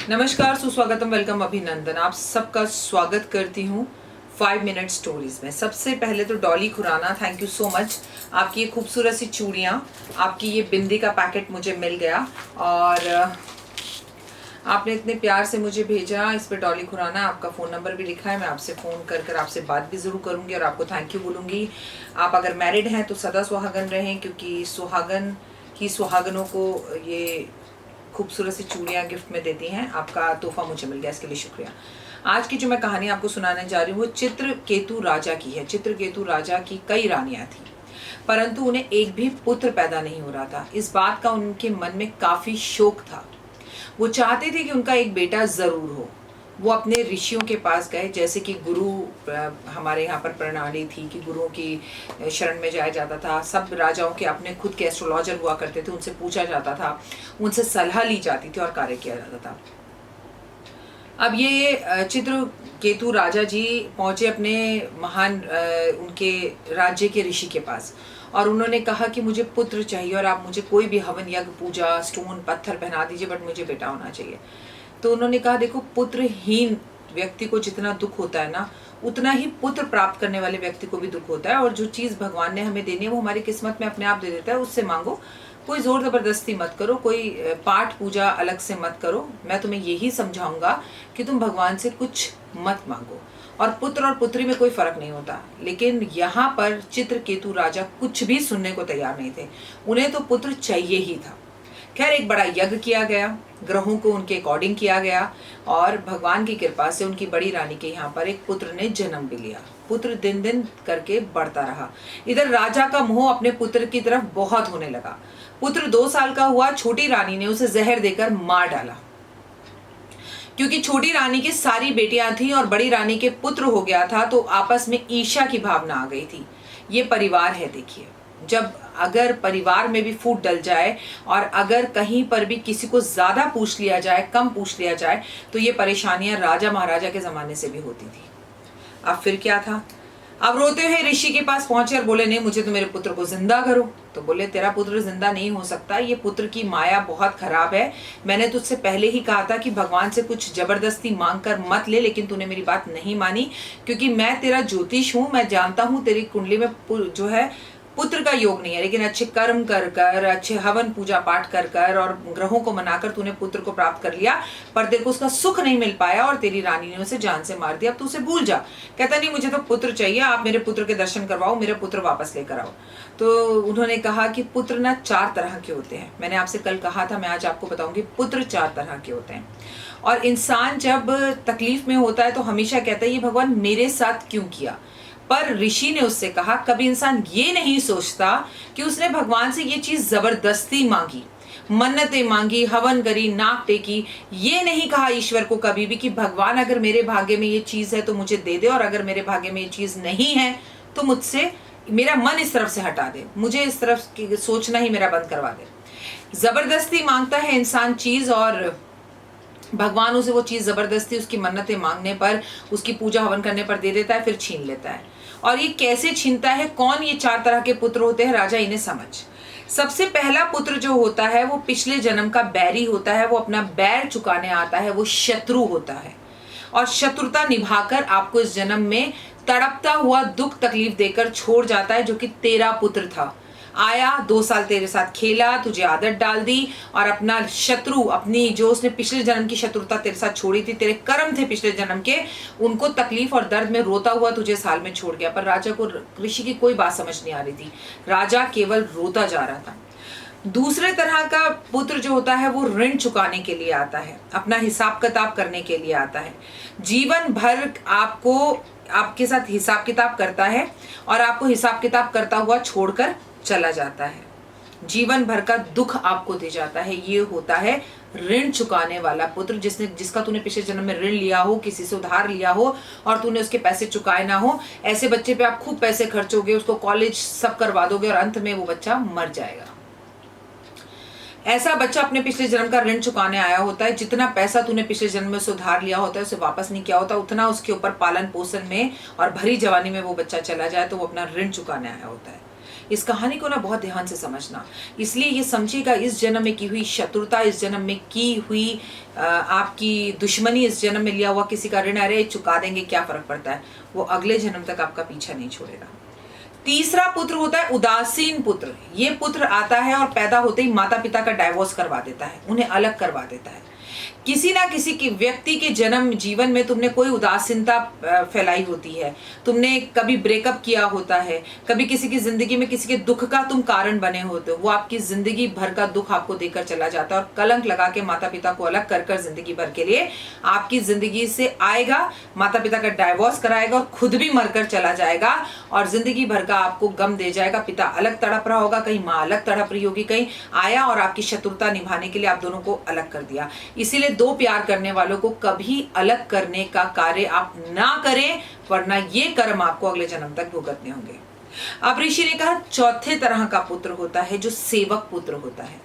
नमस्कार, सुस्वागतम, वेलकम, अभिनंदन। आप सबका स्वागत करती हूँ 5 मिनट स्टोरीज में। सबसे पहले तो Dolly Khurana, thank you so much. आपकी ये खूबसूरत सी चूड़ियाँ, आपकी ये बिंदी का पैकेट मुझे मिल गया और आपने इतने प्यार से मुझे भेजा। इस पर डॉली खुराना, आपका फ़ोन नंबर भी लिखा है। मैं आपसे फ़ोन कर आपसे बात भी ज़रूर करूँगी और आपको थैंक यू बोलूँगी। आप अगर मैरिड हैं तो सदा सुहागन रहें, क्योंकि सुहागन ही सुहागनों को ये खूबसूरत सी चूड़ियाँ गिफ्ट में देती हैं। आपका तोहफा मुझे मिल गया, इसके लिए शुक्रिया। आज की जो मैं कहानी आपको सुनाने जा रही हूँ वो चित्रकेतु राजा की है। चित्रकेतु राजा की कई रानियाँ थीं, परंतु उन्हें एक भी पुत्र पैदा नहीं हो रहा था। इस बात का उनके मन में काफ़ी शोक था। वो चाहते थे कि उनका एक बेटा ज़रूर हो। वो अपने ऋषियों के पास गए, जैसे कि गुरु हमारे यहाँ पर प्रणाली थी कि गुरुओं की शरण में जाया जाता था। सब राजाओं के अपने खुद के एस्ट्रोलॉजर हुआ करते थे, उनसे पूछा जाता था, उनसे सलाह ली जाती थी और कार्य किया जाता था। अब ये चित्रकेतु राजा जी पहुंचे अपने महान उनके राज्य के ऋषि के पास और उन्होंने कहा कि मुझे पुत्र चाहिए और आप मुझे कोई भी हवन यज्ञ पूजा स्टोन पत्थर पहना दीजिए, बट मुझे बेटा होना चाहिए। तो उन्होंने कहा, देखो, पुत्रहीन व्यक्ति को जितना दुख होता है ना, उतना ही पुत्र प्राप्त करने वाले व्यक्ति को भी दुख होता है। और जो चीज़ भगवान ने हमें देनी है वो हमारी किस्मत में अपने आप दे देता है। उससे मांगो, कोई जोर जबरदस्ती मत करो, कोई पाठ पूजा अलग से मत करो। मैं तुम्हें यही समझाऊंगा कि तुम भगवान से कुछ मत मांगो। और पुत्र और पुत्री में कोई फर्क नहीं होता। लेकिन यहाँ पर चित्रकेतु राजा कुछ भी सुनने को तैयार नहीं थे। उन्हें तो पुत्र चाहिए ही था। खैर, एक बड़ा यज्ञ किया गया, ग्रहों को उनके अकॉर्डिंग किया गया और भगवान की कृपा से उनकी बड़ी रानी के यहाँ पर एक पुत्र ने जन्म भी लिया। पुत्र दिन दिन करके बढ़ता रहा। इधर राजा का मोह अपने पुत्र की तरफ बहुत होने लगा। पुत्र 2 साल का हुआ, छोटी रानी ने उसे जहर देकर मार डाला। क्योंकि छोटी रानी की सारी बेटियां थी और बड़ी रानी के पुत्र हो गया था, तो आपस में ईर्ष्या की भावना आ गई थी। ये परिवार है, देखिए, जब अगर परिवार में भी फूट डल जाए और अगर कहीं पर भी किसी को ज्यादा पूछ लिया जाए, कम पूछ लिया जाए, तो ये परेशानियां राजा महाराजा के जमाने से भी होती थी। अब फिर क्या था? अब रोते हुए ऋषि के पास पहुंचे और बोले, नहीं, मुझे तो मेरे पुत्र को जिंदा करो। तो बोले, तेरा पुत्र जिंदा नहीं हो सकता, ये पुत्र की माया बहुत खराब है। मैंने तुझसे पहले ही कहा था कि भगवान से कुछ जबरदस्ती मांग कर मत ले, लेकिन तूने मेरी बात नहीं मानी। क्योंकि मैं तेरा ज्योतिष हूँ, मैं जानता हूँ तेरी कुंडली में जो है पुत्र का योग नहीं है, लेकिन अच्छे कर्म कर कर, अच्छे हवन पूजा पाठ कर कर और ग्रहों को मनाकर तूने पुत्र को प्राप्त कर लिया, पर तेरे को उसका सुख नहीं मिल पाया और तेरी रानी ने उसे जान से मार दिया। अब तू उसे भूल जा। कहता, नहीं, मुझे तो पुत्र चाहिए, आप मेरे पुत्र के दर्शन करवाओ, मेरे पुत्र वापस लेकर आओ। तो उन्होंने कहा कि पुत्र ना 4 तरह के होते हैं। मैंने आपसे कल कहा था, मैं आज आपको बताऊंगी। पुत्र 4 तरह के होते हैं और इंसान जब तकलीफ में होता है तो हमेशा कहता है, ये भगवान मेरे साथ क्यों किया। पर ऋषि ने उससे कहा, कभी इंसान ये नहीं सोचता कि उसने भगवान से ये चीज जबरदस्ती मांगी, मन्नतें मांगी, हवन करी, नाक टेकी। ये नहीं कहा ईश्वर को कभी भी कि भगवान अगर मेरे भाग्य में ये चीज है तो मुझे दे दे, और अगर मेरे भाग्य में ये चीज नहीं है तो मुझसे मेरा मन इस तरफ से हटा दे, मुझे इस तरफ की सोचना ही मेरा बंद करवा दे। जबरदस्ती मांगता है इंसान चीज और भगवान उसे वो चीज जबरदस्ती उसकी मन्नतें मांगने पर, उसकी पूजा हवन करने पर दे देता है, फिर छीन लेता है। और ये कैसे छीनता है, कौन ये 4 तरह के पुत्र होते हैं, राजा इन्हें समझ। सबसे पहला पुत्र जो होता है वो पिछले जन्म का बैरी होता है। वो अपना बैर चुकाने आता है, वो शत्रु होता है और शत्रुता निभाकर आपको इस जन्म में तड़पता हुआ दुख तकलीफ देकर छोड़ जाता है। जो कि तेरा पुत्र था, आया, 2 साल तेरे साथ खेला, तुझे आदत डाल दी और अपना शत्रु, अपनी जो उसने पिछले जन्म की शत्रुता तेरे साथ छोड़ी थी, तेरे कर्म थे पिछले जन्म के, उनको तकलीफ और दर्द में रोता हुआ तुझे साल में छोड़ गया। पर राजा को ऋषि की कोई बात समझ नहीं आ रही थी। राजा केवल रोता जा रहा था। दूसरे तरह का पुत्र जो होता है वो ऋण चुकाने के लिए आता है, अपना हिसाब किताब करने के लिए आता है। जीवन भर आपके साथ हिसाब किताब करता है और आपको हिसाब किताब करता हुआ छोड़कर चला जाता है। जीवन भर का दुख आपको दे जाता है। ये होता है ऋण चुकाने वाला पुत्र, जिसका तूने पिछले जन्म में ऋण लिया हो, किसी से उधार लिया हो और तूने उसके पैसे चुकाए ना हो। ऐसे बच्चे पे आप खूब पैसे खर्चोगे, उसको कॉलेज सब करवा दोगे और अंत में वो बच्चा मर जाएगा। ऐसा बच्चा अपने पिछले जन्म का ऋण चुकाने आया होता है। जितना पैसा तूने पिछले जन्म में उसे उधार लिया होता है, उसे वापस नहीं किया होता, उतना उसके ऊपर पालन पोषण में और भरी जवानी में वो बच्चा चला जाए तो वो अपना ऋण चुकाने आया होता है। इस कहानी को ना बहुत ध्यान से समझना, इसलिए ये समझिएगा इस जन्म में की हुई शत्रुता, इस जन्म में की हुई आपकी दुश्मनी, इस जन्म में लिया हुआ किसी का ऋण, अरे चुका देंगे, क्या फर्क पड़ता है, वो अगले जन्म तक आपका पीछा नहीं छोड़ेगा। तीसरा पुत्र होता है उदासीन पुत्र। ये पुत्र आता है और पैदा होते ही माता पिता का डाइवोर्स करवा देता है, उन्हें अलग करवा देता है। किसी ना किसी की व्यक्ति के जन्म जीवन में तुमने कोई उदासीनता फैलाई होती है, तुमने कभी ब्रेकअप किया होता है, कभी किसी की जिंदगी में किसी के दुख का तुम कारण बने होते हो, वो आपकी जिंदगी भर का दुख आपको देकर चला जाता है और कलंक लगा के माता पिता को अलग कर कर जिंदगी भर के लिए आपकी जिंदगी से आएगा, माता पिता का डाइवोर्स कराएगा और खुद भी मरकर चला जाएगा और जिंदगी भर का आपको गम दे जाएगा। पिता अलग तड़प रहा होगा, कहीं माँ अलग तड़प रही होगी, कहीं आया और आपकी शत्रुता निभाने के लिए आप दोनों को अलग कर दिया। इसीलिए दो प्यार करने वालों को कभी अलग करने का कार्य आप ना करें, वरना ये कर्म आपको अगले जन्म तक भुगतने होंगे। अब ऋषि ने कहा चौथे तरह का पुत्र होता है जो सेवक पुत्र होता है,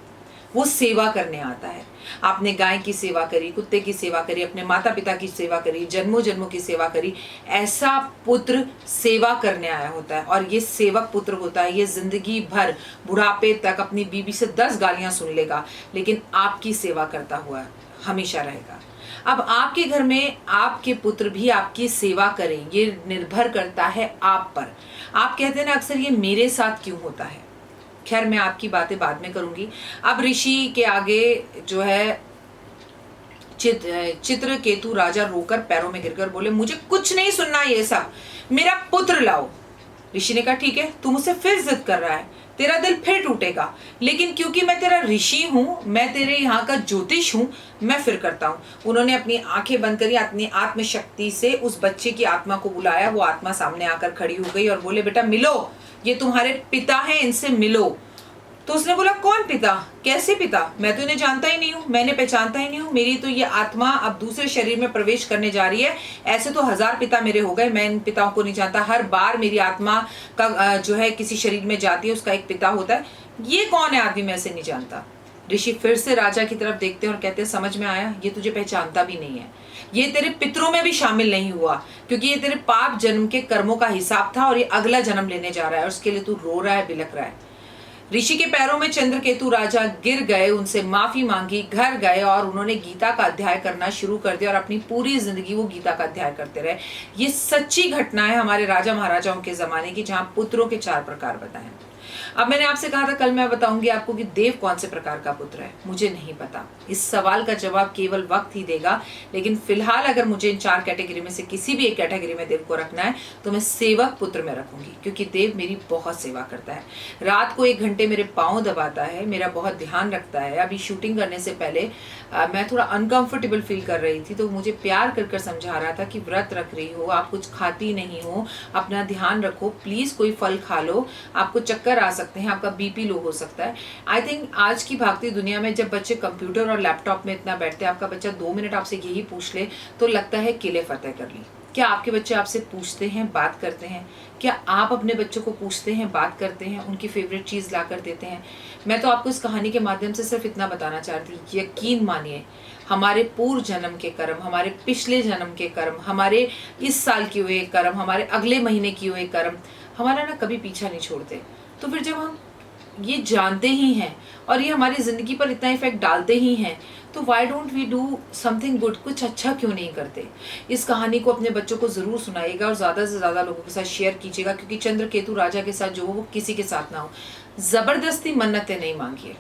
वो सेवा करने आता है। आपने गाय की सेवा करी, कुत्ते की सेवा करी, अपने माता पिता की सेवा करी, जन्मों जन्मों की सेवा करी, ऐसा पुत्र सेवा करने आया होता है और ये सेवक पुत्र होता है। ये जिंदगी भर बुढ़ापे तक अपनी बीवी से 10 गालियां सुन लेगा, लेकिन आपकी सेवा करता हुआ हमेशा रहेगा। अब आपके घर में आपके पुत्र भी आपकी सेवा करें, ये निर्भर करता है आप पर। आप कहते हैं ना अक्सर ये मेरे साथ क्यों होता है, खैर मैं आपकी बातें बाद में करूंगी। अब ऋषि के आगे जो है चित्रकेतु राजा रोकर पैरों में गिरकर बोले मुझे कुछ नहीं सुनना ये सब, मेरा पुत्र लाओ। ऋषि ने कहा ठीक है, तू मुझसे फिर जिद कर रहा है, तेरा दिल फिर टूटेगा, लेकिन क्योंकि मैं तेरा ऋषि हूं, मैं तेरे यहाँ का ज्योतिष हूं, मैं फिर करता हूं। उन्होंने अपनी आंखें बंद करी, अपनी आत्मशक्ति से उस बच्चे की आत्मा को बुलाया। वो आत्मा सामने आकर खड़ी हो गई और बोले बेटा मिलो, ये तुम्हारे पिता हैं, इनसे मिलो। तो उसने बोला कौन पिता, कैसे पिता, मैं तो इन्हें जानता ही नहीं हूँ, मैंने पहचानता ही नहीं हूँ, मेरी तो ये आत्मा अब दूसरे शरीर में प्रवेश करने जा रही है, ऐसे तो 1000 पिता मेरे हो गए, मैं इन पिताओं को नहीं जानता। हर बार मेरी आत्मा का जो है किसी शरीर में जाती है उसका एक पिता होता है, ये कौन है आदमी, मैं ऐसे नहीं जानता। ऋषि फिर से राजा की तरफ देखते हैं और कहते हैं समझ में आया, ये तुझे पहचानता भी नहीं है, ये तेरे पितरों में भी शामिल नहीं हुआ, क्योंकि ये तेरे पाप जन्म के कर्मों का हिसाब था और ये अगला जन्म लेने जा रहा है और उसके लिए तू रो रहा है, बिलक रहा है। ऋषि के पैरों में चंद्रकेतु राजा गिर गए, उनसे माफी मांगी, घर गए और उन्होंने गीता का अध्याय करना शुरू कर दिया और अपनी पूरी जिंदगी वो गीता का अध्याय करते रहे। ये सच्ची घटना है हमारे राजा महाराजाओं के जमाने की, जहां पुत्रों के 4 प्रकार बताए। अब मैंने आपसे कहा था कल मैं बताऊंगी आपको कि देव कौन से प्रकार का पुत्र है, मुझे नहीं पता, इस सवाल का जवाब केवल वक्त ही देगा। लेकिन फिलहाल अगर मुझे इन 4 कैटेगरी में से किसी भी एक कैटेगरी में देव को रखना है तो मैं सेवक पुत्र में रखूंगी, क्योंकि देव मेरी बहुत सेवा करता है, रात को 1 घंटे मेरे पाँव दबाता है, मेरा बहुत ध्यान रखता है। अभी शूटिंग करने से पहले मैं थोड़ा अनकंफर्टेबल फील कर रही थी, तो मुझे प्यार कर समझा रहा था कि व्रत रख रही हो, आप कुछ खाती नहीं हो, अपना ध्यान रखो, प्लीज कोई फल खा लो, आपको चक्कर आ सकते हैं, आपका बीपी लो हो सकता है। आई थिंक आज की भागती दुनिया में जब बच्चे कंप्यूटर और लैपटॉप में इतना बैठते हैं, आपका बच्चा 2 मिनट आपसे यही पूछ ले तो लगता है किले फतेह कर ली। क्या आपके बच्चे आपसे पूछते हैं, बात करते हैं? क्या आप अपने बच्चों को पूछते हैं, बात करते हैं, उनकी फेवरेट चीज़ ला कर देते हैं? मैं तो आपको इस कहानी के माध्यम से सिर्फ इतना बताना चाहती हूँ, यकीन मानिए हमारे पूर्व जन्म के कर्म, हमारे पिछले जन्म के कर्म, हमारे इस साल किए हुए कर्म, हमारे अगले महीने किए हुए कर्म हमारा ना कभी पीछा नहीं छोड़ते। तो फिर जब हम ये जानते ही हैं और ये हमारी ज़िंदगी पर इतना इफेक्ट डालते ही हैं, तो why don't we do something good, कुछ अच्छा क्यों नहीं करते? इस कहानी को अपने बच्चों को ज़रूर सुनाइएगा और ज़्यादा से ज़्यादा लोगों के साथ शेयर कीजिएगा, क्योंकि चंद्रकेतु राजा के साथ जो हो वो किसी के साथ ना हो। ज़बरदस्ती मन्नतें नहीं मांगिए,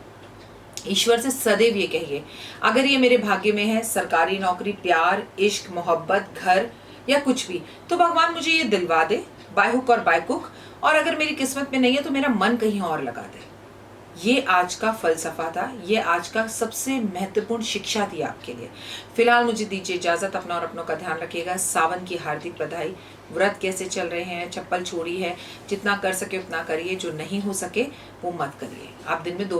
ईश्वर से सदैव ये कहिए अगर ये मेरे भाग्य में है, सरकारी नौकरी, प्यार, इश्क, मोहब्बत, घर या कुछ भी, तो भगवान मुझे ये दिलवा दे बाय हुक और बाय कुक, और अगर मेरी किस्मत में नहीं है तो मेरा मन कहीं और लगा दे। ये आज का फलसफा था, ये आज का सबसे महत्वपूर्ण शिक्षा थी आपके लिए। फिलहाल मुझे दीजिए इजाजत, अपना और अपनों का ध्यान रखिएगा। सावन की हार्दिक बधाई। व्रत कैसे चल रहे हैं, चप्पल छोड़ी है, जितना कर सके उतना करिए, जो नहीं हो सके वो मत करिए। आप दिन में 2